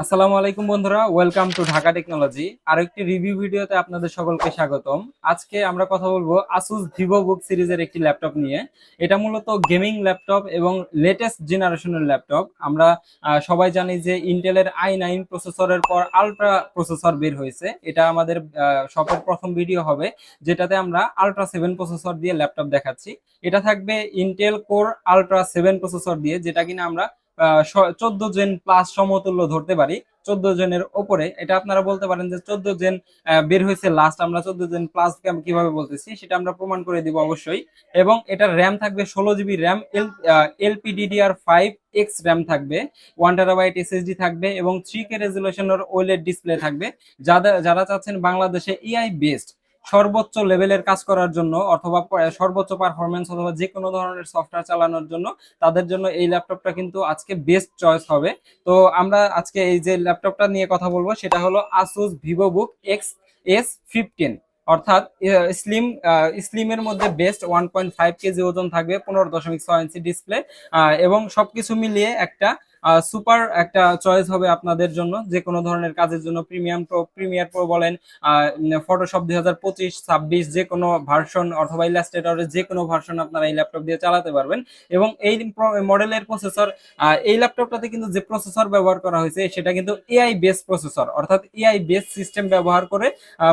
আসসালামু আলাইকুম বন্ধুরা, ওয়েলকাম টু ঢাকা টেকনোলজি। আরেকটি রিভিউ ভিডিওতে আপনাদের সকলকে স্বাগতম। আজকে আমরা কথা বলবো আসুস ভিভোবুক সিরিজের একটি ল্যাপটপ নিয়ে। এটা মূলত গেমিং ল্যাপটপ এবং লেটেস্ট জেনারেশনের ল্যাপটপ। আমরা সবাই জানি যে ইন্টেলের i9 প্রসেসরের পর আলট্রা প্রসেসর বের হয়েছে। এটা আমাদের শপের প্রথম ভিডিও হবে, যেটাতে আমরা আলট্রা 7 প্রসেসর দিয়ে ল্যাপটপ দেখাচ্ছি। এটা থাকবে ইন্টেল কোর আলট্রা 7 প্রসেসর দিয়ে, যেটা কিনা আমরা 14 জেন প্লাস সমতুল্য ধরতে পারি। 14 জেনের ওপরে এটা আপনারা বলতে পারেন যে 14 জেন বের হয়েছে লাস্ট, আমরা 14 জেন প্লাস কিভাবে বলতেছি সেটা আমরা প্রমাণ করে দিব অবশ্যই। এবং এটার র্যাম থাকবে 16 জিবি র্যাম, LPDDR5X র্যাম থাকবে, 1 TB এসএসডি থাকবে এবং 3K রেজুলেশনের ওএলইডি ডিসপ্লে থাকবে। যারা যারা চাচ্ছেন বাংলাদেশে এআই বেসড সর্বোচ্চ লেভেলের কাজ করার জন্য অথবা সর্বোচ্চ পারফরমেন্স অথবা যে কোনো ধরনের সফটওয়্যার চালানোর জন্য, তাদের জন্য এই ল্যাপটপটা কিন্তু আজকে বেস্ট চয়েস হবে। তো আমরা আজকে এই যে ল্যাপটপটা নিয়ে কথা বলবো সেটা হলো আসুস ভিভোবুক XS15, অর্থাৎ স্লিমের মধ্যে বেস্ট 1.5 কেজি ওজন থাকবে, 15.6 ইঞ্চি ডিসপ্লে এবং সবকিছু মিলিয়ে একটা সুপার একটা চয়েস হবে আপনাদের জন্য যে কোনো ধরনের কাজের জন্য। প্রিমিয়ার প্রো বলেন, ফটোশপ 2025-26 যে কোনো ভার্সন অথবা ইলাস্ট্রেটরের যে কোনো ভার্সন আপনারা এই ল্যাপটপ দিয়ে চালাতে পারবেন। এবং এই মডেলের প্রসেসর, এই ল্যাপটপটাতে কিন্তু যে প্রসেসর ব্যবহার করা হয়েছে সেটা কিন্তু এআই বেস প্রসেসর, অর্থাৎ এআই বেস সিস্টেম ব্যবহার করে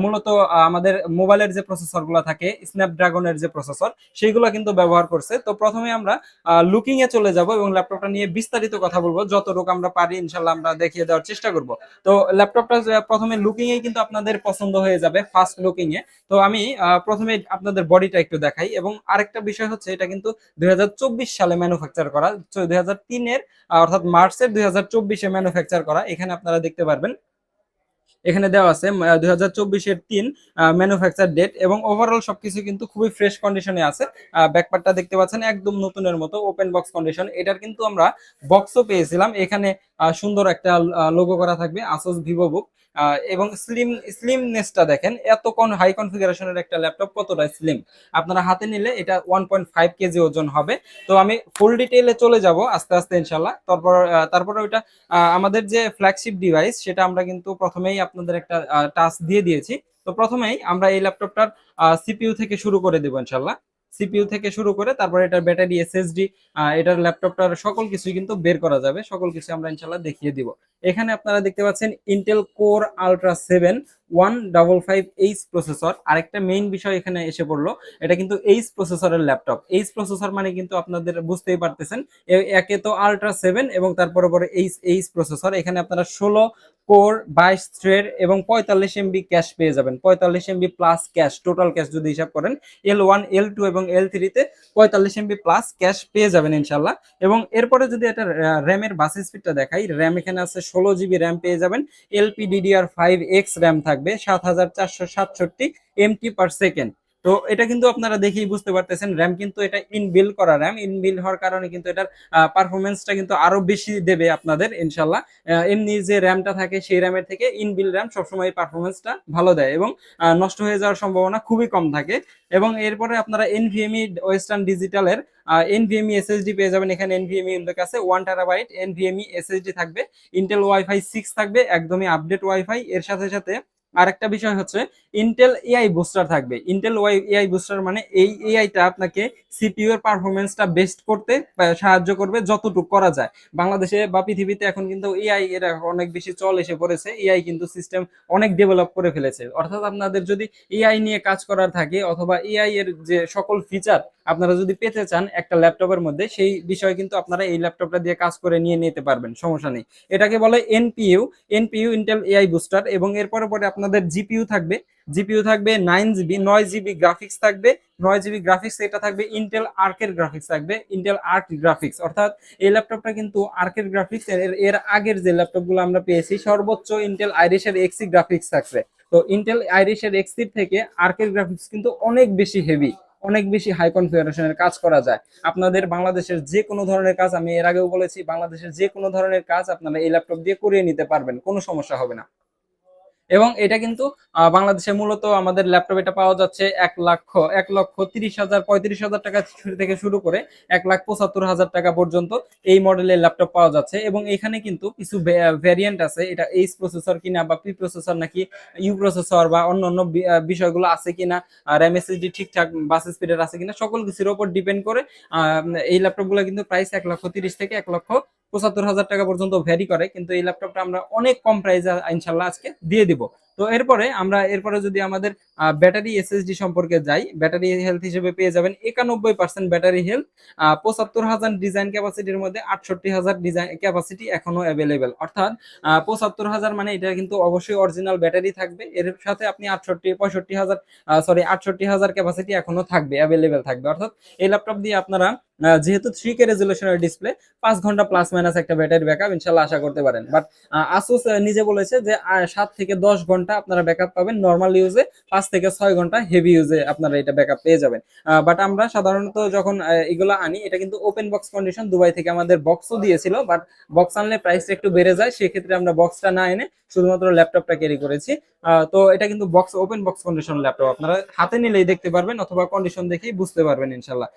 মূলত আমাদের মোবাইলের যে প্রসেসরগুলো থাকে স্ন্যাপড্রাগনের যে প্রসেসর সেইগুলো কিন্তু ব্যবহার করছে। তো প্রথমে আমরা লুকিং এ চলে যাব এবং ল্যাপটপটা নিয়ে বিস্তারিত কথা বলবো, যতটুকু আমরা পারি ইনশাল্লাহ আমরা দেখিয়ে দেওয়ার চেষ্টা করব। তো ল্যাপটপটা প্রথমে লুকিং এ কিন্তু আপনাদের পছন্দ হয়ে যাবে, ফার্স্ট লুকিং এ। তো আমি প্রথমে আপনাদের বডিটা একটু দেখাই। এবং আরেকটা বিষয় হচ্ছে এটা কিন্তু 2024 সালে ম্যানুফ্যাকচার করা, 2003-এর অর্থাৎ মার্চের 2024-এ ম্যানুফ্যাকচার করা। এখানে আপনারা দেখতে পারবেন, এখানে দেওয়া আছে 2024-এর 3 ম্যানুফ্যাকচার ডেট। এবং ওভারঅল সবকিছু কিন্তু খুবই ফ্রেশ কন্ডিশনে আছে। ব্যাকপার্টটা দেখতে পাচ্ছেন একদম নতুনের মতো, ওপেন বক্স কন্ডিশন। এটার কিন্তু আমরা বক্সও পেয়েছিলাম। এখানে সুন্দর একটা লোগো করা থাকবে আসুস ভিভোবুক। এবং স্লিমনেসটা দেখেন, এত হাই কনফিগারেশনের একটা ল্যাপটপ কতটা স্লিম। আপনারা হাতে নিলে এটা 1.5 কেজি ওজন হবে। তো আমি ফুল ডিটেইলে চলে যাব আস্তে আস্তে ইনশাল্লাহ। তারপরে ওইটা আমাদের যে ফ্ল্যাগশিপ ডিভাইস সেটা আমরা কিন্তু প্রথমেই আপনাদের একটা টাস্ক দিয়ে দিয়েছি। তো প্রথমেই আমরা এই ল্যাপটপটার সিপিইউ থেকে শুরু করে দেবো ইনশাল্লাহ। সিপিইউ থেকে শুরু করে তারপরে এটার ব্যাটারি, এসএসডি, এটার ল্যাপটপটার সকল কিছুই কিন্তু বের করা যাবে, সকল কিছু আমরা ইনশাল্লাহ দেখিয়ে দিব। এখানে আপনারা দেখতে পাচ্ছেন Intel core ultra 7 155H processor. আরেকটা মেইন বিষয় এখানে এসে পড়লো, এটা কিন্তু এইচ প্রসেসরের ল্যাপটপ। এইচ প্রসেসর মানে কিন্তু আপনাদের বুঝতেই পারতেছেন, একে তো আলট্রা 7 এবং তারপরে পরে এইচ এইচ প্রসেসর। এখানে আপনারা 16 কোর, 22 থ্রেড এবং 45 MB ক্যাশ পেয়ে যাবেন। 45 MB plus cash, total cash যদি হিসাব করেন L1 L2 এবং L3-তে 45 MB প্লাস ক্যাশ পেয়ে যাবেন ইনশাল্লাহ। এবং এরপরে যদি এটা র্যামের বাস স্পিডটা দেখাই, র্যাম এখানে আছে 16 জিবি র্যাম পেয়ে যাবেন। LPDDR5X র্যাম থাকবে, 7467 MT/সেকেন্ড। তো এটা কিন্তু আপনারা দেখেই বুঝতে পারতেছেন, র্যাম কিন্তু এটা ইনবিল্ড করা র্যাম। ইনবিল্ড হওয়ার কারণে কিন্তু এটার পারফরমেন্সটা কিন্তু আরো বেশি দেবে আপনাদের ইনশাল্লাহ। এমনি যে র্যামটা থাকে সেই র্যামের থেকে ইনবিল্ড র্যাম সবসময় পারফরমেন্সটা ভালো দেয় এবং নষ্ট হয়ে যাওয়ার সম্ভাবনা খুবই কম থাকে। এবং এরপরে আপনারা এনভিএমই ওয়েস্টার্ন ডিজিটালের এনভিএমই এসএসডি পেয়ে যাবেন। এখানে এনভিএমই উল্লেখ আছে, 1 TB এনভিএমই এসএসডি থাকবে। ইন্টেল ওয়াইফাই 6 থাকবে, একদমই আপডেট ওয়াইফাই। এর সাথে সাথে আরেকটা বিষয় হচ্ছে ইন্টেল এআই বুস্টার থাকবে। ইন্টেল এআই বুস্টার মানে এই এআইটা আপনাকে সিপিইউ এর পারফরমেন্সটা বেস্ট করতে সাহায্য করবে যতটুকু করা যায়। বাংলাদেশে বা পৃথিবীতে এখন কিন্তু এআই এর অনেক বেশি চল এসে পড়েছে, এআই কিন্তু সিস্টেম অনেক ডেভেলপ করে ফেলেছে। অর্থাৎ আপনাদের যদি এআই নিয়ে কাজ করার থাকে অথবা এআই এর যে সকল ফিচার আপনারা যদি পেতে চান একটা ল্যাপটপের মধ্যে, সেই বিষয়ে কিন্তু আপনারা এই ল্যাপটপটা দিয়ে কাজ করে নিয়ে নিতে পারবেন, সমস্যা নেই। এটাকে বলে এনপিইউ ইন্টেল এআই বুস্টার। এবং এরপরে পরে আপনাদের জিপিইউ থাকবে। জিপিইউ থাকবে 9 জিবি, 9 জিবি গ্রাফিক্স থাকবে। 9 জিবি গ্রাফিক্স, এটা থাকবে ইন্টেল আর্কের গ্রাফিক্স থাকবে, ইন্টেল আর্ক গ্রাফিক্স। অর্থাৎ এই ল্যাপটপটা কিন্তু আর্কের গ্রাফিক্স, এর আগের যে ল্যাপটপগুলো আমরা পেয়েছি সর্বোচ্চ ইন্টেল আইরিশের এক্সি গ্রাফিক্স থাকছে। তো ইন্টেল আইরিশের এক্সির থেকে আর্কের গ্রাফিক্স কিন্তু অনেক বেশি হেভি, অনেক বেশি হাই কনফিগারেশনের কাজ করা যায়। আপনাদের বাংলাদেশের যে কোনো ধরনের কাজ, আমি এর আগেও বলেছি, বাংলাদেশের যে কোনো ধরনের কাজ আপনারা এই ল্যাপটপ দিয়ে করিয়ে নিতে পারবেন, কোনো সমস্যা হবে না। এবং এটা কিন্তু বাংলাদেশে মূলত আমাদের ল্যাপটপ এটা পাওয়া যাচ্ছে 1,30,000 35,000 টাকা থেকে শুরু করে 1,75,000 টাকা পর্যন্ত এই মডেলের ল্যাপটপ পাওয়া যাচ্ছে। এবং এখানে কিন্তু কিছু ভ্যারিয়েন্ট আছে, এটা এইচ প্রসেসর কিনা বা পি প্রসেসর নাকি ইউ প্রসেসর বা অন্যান্য বিষয়গুলো আছে কিনা, র্যাম এসএসডি ঠিকঠাক বাস স্পিডের আছে কিনা, সকল কিছুর উপর ডিপেন্ড করে এই ল্যাপটপগুলো কিন্তু প্রাইস 1,30,000 থেকে 1,75,000 টাকা পর্যন্ত ভ্যারি করে। কিন্তু এই ল্যাপটপটা আমরা অনেক কম প্রাইসে ইনশাল্লাহ আজকে দিয়ে দিব। তো এরপরে যদি আমাদের ব্যাটারি এসএসডি সম্পর্কে যাই, ব্যাটারি হেলথ হিসেবে পেয়ে যাবেন 91% ব্যাটারি হেলথ, 75,000 ডিজাইন ক্যাপাসিটির মধ্যে 68,000 ডিজাইন ক্যাপাসিটি এখনো অ্যাভেলেবেল। অর্থাৎ 75,000 মানে এটা কিন্তু অবশ্যই অরিজিনাল ব্যাটারি থাকবে, এর সাথে আপনি 68,000 ক্যাপাসিটি এখনো থাকবে, অ্যাভেলেবেল থাকবে। অর্থাৎ এই ল্যাপটপ দিয়ে আপনারা যেহেতু 3K রেজুলেশনের ডিসপ্লে, 5 ঘন্টা প্লাস মাইনাস একটা ব্যাটারি ব্যাকআপ ইনশাল্লাহ আশা করতে পারেন। বাট আসুস নিজে বলেছে যে 7 থেকে 10 ঘন্টা আপনারা ব্যাকআপ পাবেন নর্মাল ইউজে, 5 থেকে 6 ঘন্টা হেভি ইউজে আপনারা এটা ব্যাকআপ পেয়ে যাবেন। বাট আমরা সাধারণত যখন এগুলো আনি, এটা কিন্তু ওপেন বক্স কন্ডিশন, দুবাই থেকে আমাদের বক্সও দিয়েছিল, বাট বক্স আনলে প্রাইসটা একটু বেড়ে যায়, সেক্ষেত্রে আমরা বক্সটা না এনে শুধুমাত্র ল্যাপটপটা ক্যারি করেছি। তো এটা কিন্তু ওপেন বক্স কন্ডিশন ল্যাপটপ, আপনারা হাতে নিলেই দেখতে পারবেন অথবা কন্ডিশন দেখেই বুঝতে পারবেন ইনশাল্লাহ।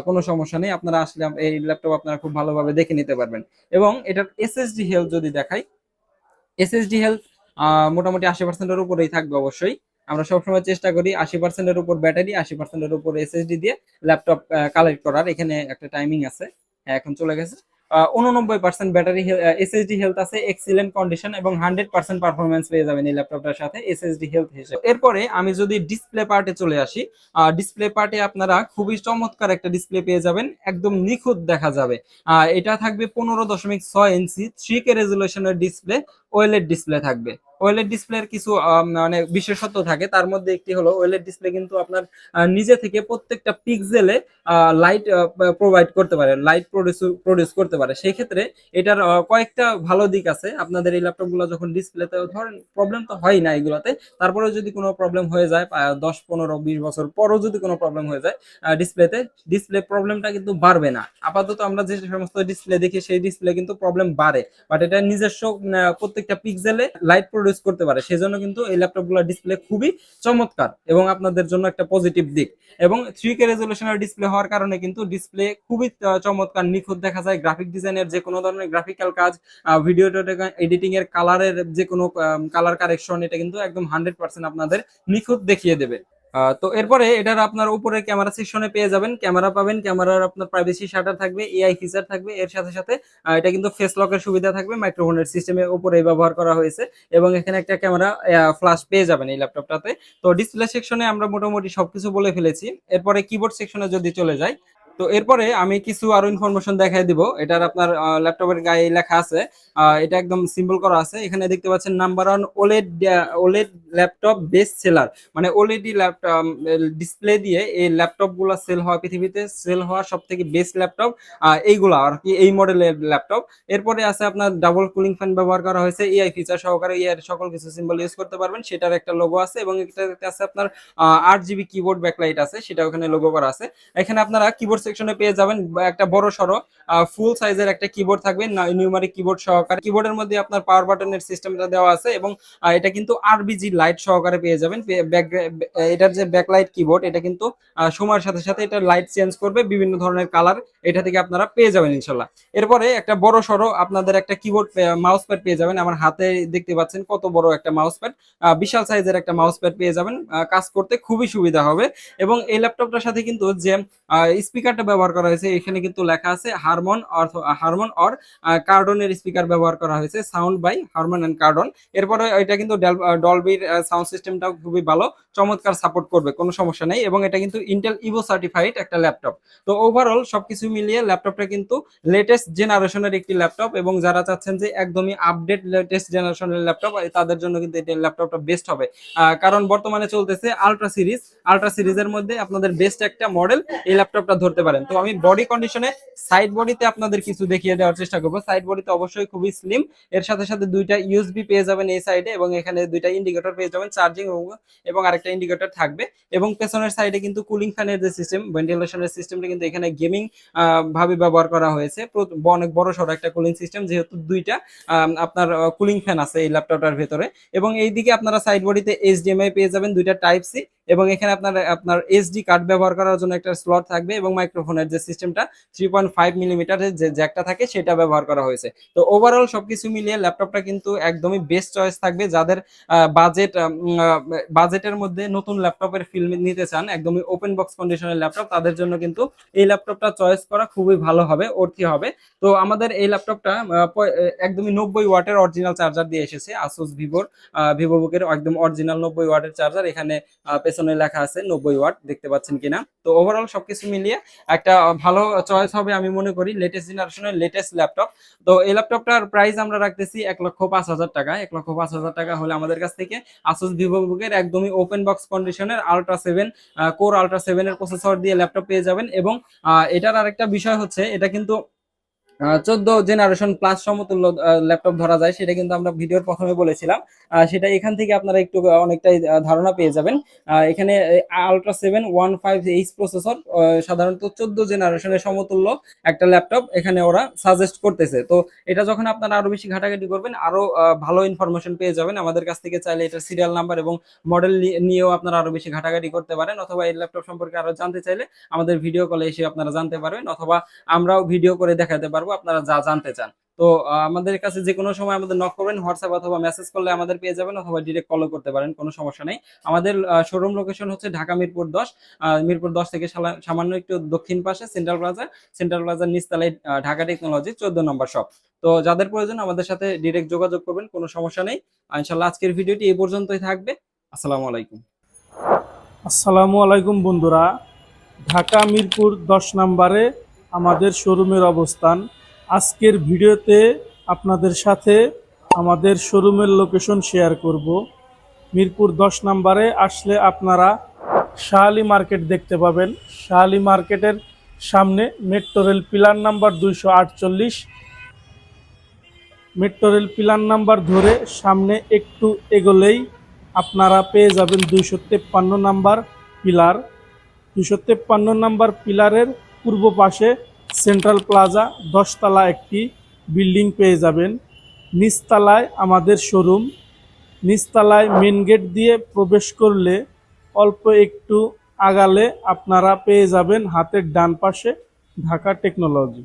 কোনো সমস্যা নেই, আপনারা আসলে এই ল্যাপটপ আপনারা খুব ভালোভাবে দেখে নিতে পারবেন। এবং এটার এসএসডি হেলথ যদি দেখাই, এসএসডি হেলথ মোটামুটি 80%-এর উপরেই থাকবে অবশ্যই। আমরা সবসময় চেষ্টা করি 80%-এর উপর ব্যাটারি, 80%-এর উপর এসএসডি দিয়ে ল্যাপটপ কালেক্ট করার। এখানে একটা টাইমিং আছে, হ্যাঁ এখন চলে গেছে। 89% ব্যাটারি এসএসডি হেলথ আছে, এক্সিলেন্ট কন্ডিশন এবং 100% পারফরমেন্স পেয়ে যাবেন এই ল্যাপটপটার সাথে এসএসডি হেলথ হিসেবে। এরপরে আমি যদি ডিসপ্লে পার্টে চলে আসি, ডিসপ্লে পার্টে আপনারা খুবই চমৎকার একটা ডিসপ্লে পেয়ে যাবেন, একদম নিখুঁত দেখা যাবে। এটা থাকবে 15.6 ইঞ্চি 3K রেজুলেশনের ডিসপ্লে, ওএলইডি ডিসপ্লে থাকবে। ওএলইডি ডিসপ্লের কিছু মানে বিশেষত্ব থাকে, তার মধ্যে একটি হলো ওএলইডি ডিসপ্লে কিন্তু আপনার নিজে থেকে প্রত্যেকটা পিক্সেলে লাইট প্রোভাইড করতে পারে, লাইট প্রডিউস করতে পারে। সেই ক্ষেত্রে এটার কয়েকটা ভালো দিক আছে। আপনাদের এই ল্যাপটপগুলো যখন ডিসপ্লেতে ধরেন প্রবলেম তো হয় না এগুলোতে, তারপরে যদি কোনো প্রবলেম হয়ে যায় 10, 15, 20 বছর পরও যদি কোনো প্রবলেম হয়ে যায় ডিসপ্লেতে, ডিসপ্লে প্রবলেমটা কিন্তু বাড়বে না। আপাতত আমরা যে সমস্ত ডিসপ্লে দেখি সেই ডিসপ্লে কিন্তু প্রবলেম বাড়ে, বাট এটা নিজস্ব প্রত্যেকটা পিক্সেলে লাইট প্রডিউস করতে পারে। সেজন্য কিন্তু এই ল্যাপটপগুলোর ডিসপ্লে খুবই চমৎকার এবং আপনাদের জন্য একটা পজিটিভ দিক। এবং 3K রেজুলেশনের ডিসপ্লে হওয়ার কারণে কিন্তু ডিসপ্লে খুবই চমৎকার, নিখুঁত দেখা যায়। গ্রাফিক ডিজাইনের যে কোনো ধরনের গ্রাফিক্যাল কাজ, ভিডিও এডিটিং এর কালারের যে কোনো কালার কারেকশন, এটা কিন্তু একদম 100% আপনাদের নিখুঁত দেখিয়ে দেবে। তো এরপরে এটার আপনার উপরে ক্যামেরা সেকশনে পেয়ে যাবেন, ক্যামেরা পাবেন, ক্যামেরার আপনার প্রাইভেসি শাটার থাকবে, এআই ফিচার থাকবে, এর সাথে সাথে এটা কিন্তু ফেস লকের সুবিধা থাকবে, মাইক্রোফোনের সিস্টেমের উপরে ব্যবহার করা হয়েছে। এবং এখানে একটা ক্যামেরা ফ্ল্যাশ পেয়ে যাবেন এই ল্যাপটপটাতে। তো ডিসপ্লে সেকশনে আমরা মোটামুটি সবকিছু বলে ফেলেছি। এরপরে কিবোর্ড সেকশনে যদি চলে যাই, তো এরপরে আমি কিছু আরো ইনফরমেশন দেখাই দিব। এটার আপনার ল্যাপটপের গায়ে লেখা আছে, এটা একদম সিম্বল করা আছে, এখানে দেখতে পাচ্ছেন number 1 OLED laptop best seller. মানে ওলেডি ল্যাপটপ ডিসপ্লে দিয়ে এই ল্যাপটপ গুলা সেল হওয়া, পৃথিবীতে সেল হওয়া সব থেকে বেস্ট ল্যাপটপ এইগুলা আর কি, এই মডেলের ল্যাপটপ। এরপরে আছে আপনার ডাবল কুলিং ফ্যান ব্যবহার করা হয়েছে, এআই ফিচার সহকারে এআই সকল কিছু সিম্বল ইউজ করতে পারবেন, সেটার একটা লোগো আছে। এবং এটাতে আছে আপনার 8 GB কিবোর্ড ব্যাকলাইট আছে, সেটা ওখানে লোগো করা আছে। এখানে আপনারা কিবোর্ড সেকশনে পেয়ে যাবেন একটা বড় সড়ো ফুল সাইজের একটা কিবোর্ড থাকবে, নিউমারিক কিবোর্ড সহকারে। কিবোর্ডের মধ্যে আপনার পাওয়ার বাটনের সিস্টেমটা দেওয়া আছে এবং এটা কিন্তু আরবিজি লাইট সহকারে পেয়ে যাবেন। এটার যে ব্যাকলাইট কিবোর্ড, এটা কিন্তু সময়ের সাথে সাথে এটা লাইট চেঞ্জ করবে, বিভিন্ন ধরনের কালার এটা থেকে আপনারা পেয়ে যাবেন ইনশাল্লাহ। এরপরে একটা বড় সড়ো আপনাদের একটা কিবোর্ড মাউস প্যাড পেয়ে যাবেন। আমার হাতে দেখতে পাচ্ছেন কত বড় একটা মাউস প্যাড, বিশাল সাইজের একটা মাউস প্যাড পেয়ে যাবেন, কাজ করতে খুবই সুবিধা হবে। এবং এই ল্যাপটপটার সাথে কিন্তু যে স্পিকারটা ব্যবহার করা হয়েছে, এখানে কিন্তু লেখা আছে হারমন অর কার্ডনের স্পিকার ব্যবহার করা হয়েছে, সাউন্ড বাই হারমন এন্ড কার্ডন। এরপরে এটা কিন্তু ডলবির সাউন্ড সিস্টেমটাও খুবই ভালো, চমৎকার সাপোর্ট করবে, কোনো সমস্যা নেই। এবং এটা কিন্তু ইন্টেল ইভো সার্টিফাইড একটা ল্যাপটপ। তো ওভারঅল সবকিছু মিলিয়ে ল্যাপটপটা কিন্তু লেটেস্ট জেনারেশনের একটি ল্যাপটপ, এবং যারা চাচ্ছেন যে একদমই আপডেট লেটেস্ট জেনারেশনের ল্যাপটপ, তাদের জন্য কিন্তু এই ল্যাপটপটা বেস্ট হবে। কারণ বর্তমানে চলতেছে আলট্রা সিরিজের মধ্যে আপনাদের বেস্ট একটা মডেল এই ল্যাপটপটা ধরতে করতে পারেন। তো আমি বডি কন্ডিশনে সাইড বডিতে আপনাদের কিছু দেখিয়ে দেওয়ার চেষ্টা করবো। সাইড বডিতে অবশ্যই খুবই স্লিম, এর সাথে সাথে দুইটা ইউএসবি পেয়ে যাবেন এই সাইডে, এবং এখানে দুইটা ইন্ডিকেটর পেয়ে যাবেন, চার্জিং এবং আরেকটা ইন্ডিকেটর থাকবে। এবং পেছনের সাইডে কিন্তু কুলিং ফ্যানের যে সিস্টেম, ভেন্টিলেশনের সিস্টেমটা কিন্তু এখানে গেমিং ভাবে ব্যবহার করা হয়েছে। অনেক বড় সড়ো একটা কুলিং সিস্টেম, যেহেতু দুইটা আপনার কুলিং ফ্যান আছে এই ল্যাপটপটার ভেতরে। এবং এইদিকে আপনারা সাইড বডিতে এইচডিএমআই পেয়ে যাবেন, দুইটা টাইপ সি, এবং এখানে আপনার এসডি কার্ড ব্যবহার করার জন্য একটা স্লট থাকবে, এবং মাইক্রোফোনের যে সিস্টেমটা 3.5 মিলিমিটারের যে জ্যাকটা থাকে সেটা ব্যবহার করা হয়েছে। তো ওভারঅল সবকিছু মিলিয়ে ল্যাপটপটা কিন্তু একদমই বেস্ট চয়েস থাকবে। যাদের বাজেটের মধ্যে নতুন ল্যাপটপের ফিল নিতে চান, একদমই ওপেন বক্স কন্ডিশনের ল্যাপটপ, তাদের জন্য কিন্তু এই ল্যাপটপটা চয়েস করা খুবই ভালো হবে, অর্থী হবে। তো আমাদের এই ল্যাপটপটা একদমই 90 ওয়াটের অরিজিনাল চার্জার দিয়ে এসেছে, আসুস ভিভোবুকের একদম অরিজিনাল 90 ওয়াটের চার্জার। এখানে পেছনে লেখা আছে 90 ওয়াট, দেখতে পাচ্ছেন কিনা। তো ওভারঅল সবকিছু মিলিয়ে একটা ভালো চয়েস হবে আমি মনে করি, লেটেস্ট জেনারেশনের লেটেস্ট ল্যাপটপ। তো এই ল্যাপটপটার প্রাইস আমরা রাখতেছি 1,05,000 টাকা। 1,05,000 টাকা হলে আমাদের কাছ থেকে আসুস ভিভোবুকের একদমই ওপেন বক্স কন্ডিশনের আলট্রা 7 কোর আলট্রা 7 এর প্রসেসর দিয়ে ল্যাপটপ পেয়ে যাবেন। এবং এটার আরেকটা বিষয় হচ্ছে, এটা কিন্তু 14 জেনারেশন প্লাস সমতুল্য ল্যাপটপ ধরা যায়, সেটা কিন্তু আমরা ভিডিওর প্রথমে বলেছিলাম। সেটা এখান থেকে আপনারা একটু অনেকটাই ধারণা পেয়ে যাবেন। এখানে আলট্রা 7 15H প্রসেসর সাধারণত 14 জেনারেশনের সমতুল্য একটা ল্যাপটপ এখানে ওরা সাজেস্ট করতেছে। তো এটা যখন আপনারা আরো বেশি ঘাটাঘাটি করবেন, আরো ভালো ইনফরমেশন পেয়ে যাবেন আমাদের কাছ থেকে। চাইলে এটা সিরিয়াল নাম্বার এবং মডেল নিয়েও আপনারা আরো বেশি ঘাটাঘাটি করতে পারেন, অথবা এই ল্যাপটপ সম্পর্কে আরো জানতে চাইলে আমাদের ভিডিও কলে এসে আপনারা জানতে পারবেন, অথবা আমরাও ভিডিও করে দেখাতে পারবো আপনারা যা জানতে চান। তো আমাদের কাছে যে কোনো সময় আমাদের নক করবেন, হোয়াটসঅ্যাপ অথবা মেসেজ করলে আমাদের পেয়ে যাবেন, অথবা ডিরেক্ট কলও করতে পারেন, কোনো সমস্যা নেই। আমাদের শোরুম লোকেশন হচ্ছে ঢাকা মিরপুর 10। মিরপুর 10 থেকে সামান্য একটু দক্ষিণ পাশে সেন্ট্রাল প্লাজার নিচতলায় ঢাকা টেকনোলজি 14 নম্বর শপ। তো যাদের প্রয়োজন আমাদের সাথে ডিরেক্ট যোগাযোগ করবেন, কোনো সমস্যা নেই। ইনশাআল্লাহ আজকের ভিডিওটি এই পর্যন্তই থাকবে। আসসালামু আলাইকুম। আসসালামু আলাইকুম বন্ধুরা, ঢাকা মিরপুর 10 নম্বরে আমাদের শোরুমের অবস্থান। আজকের ভিডিওতে আপনাদের সাথে আমাদের শোরুমের লোকেশন শেয়ার করব। মিরপুর 10 নম্বরে আসলে আপনারা শাহালি মার্কেট দেখতে পাবেন। শাহালি মার্কেটের সামনে metro rail pillar number 248, metro rail pillar number ধরে সামনে একটু এগোলেই আপনারা পেয়ে যাবেন 253 নাম্বার পিলার। 253 নাম্বার পিলারের পূর্ব পাশে সেন্ট্রাল প্লাজা 10 তলা একটি বিল্ডিং পেয়ে যাবেন। নিচতলায় আমাদের শোরুম। নিচতলায় মেন গেট দিয়ে প্রবেশ করলে অল্প একটু আগালে আপনারা পেয়ে যাবেন হাতের ডান পাশে ঢাকা টেকনোলজি।